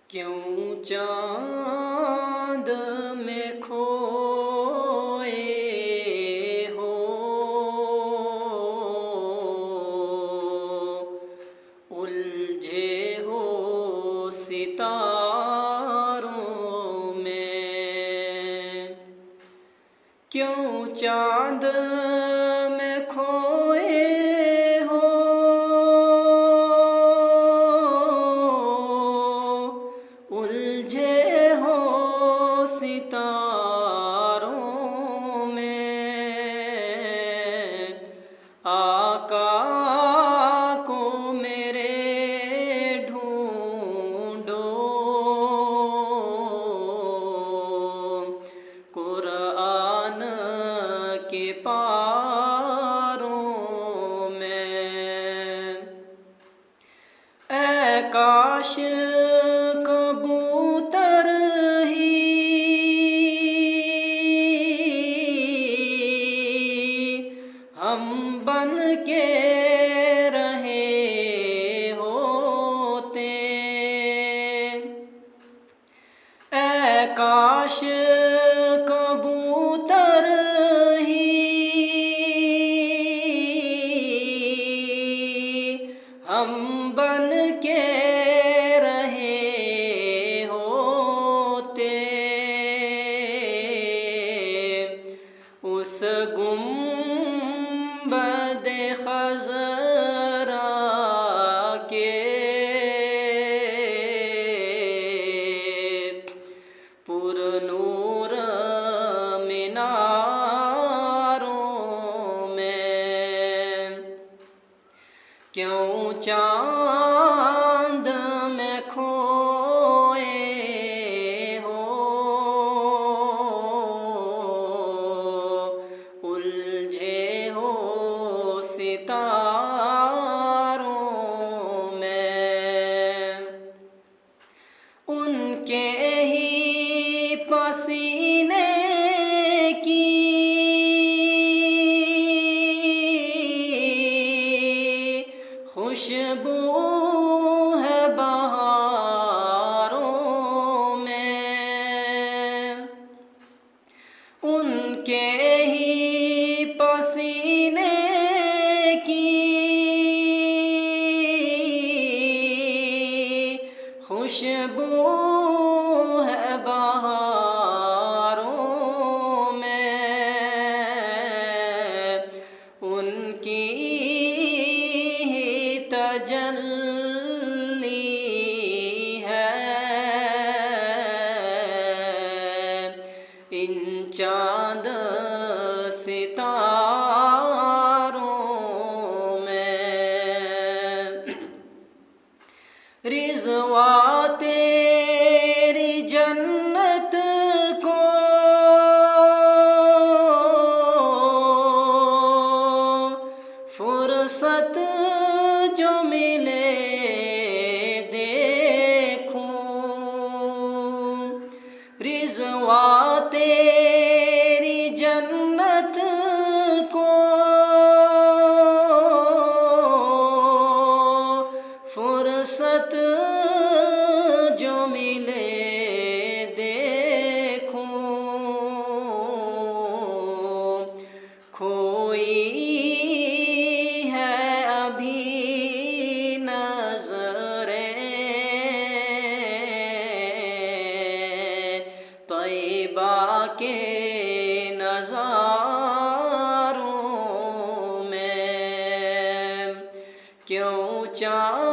کیوں چاند میں کھوئے ہو، الجھے ہو ستاروں میں؟ کیوں چاند میں کھوئے ہو، الجھے ہو ستاروں میں؟ آقا کو میرے ڈھونڈو، قرآن کے پاروں میں۔ اے کاش کبوتر ہی ہم بن کے رہے ہوتے، اے کاش کبوتر ہی ہم بن کے رہے ہوتے، اس گنبد خضرا کے پر نور میناروں میں۔ کیوں چاند میں کھوئے ہو، الجھے ہو ستاروں میں؟ ان کے ہی پسینے کی خوشبو ہے بہاروں میں، ان کے ہی پسینے کی خوشبو ہے بہاروں میں، ان کی تجلی ہے ان چاند ستاروں میں۔ رضوان تیری جنت کو فرصت جو ملے دیکھوں، رضوان تیری جنت کو فرصت جو ملے دیکھوں، کھوئی ہے ابھی نظریں طیبہ کے نظاروں میں۔ کیوں چاند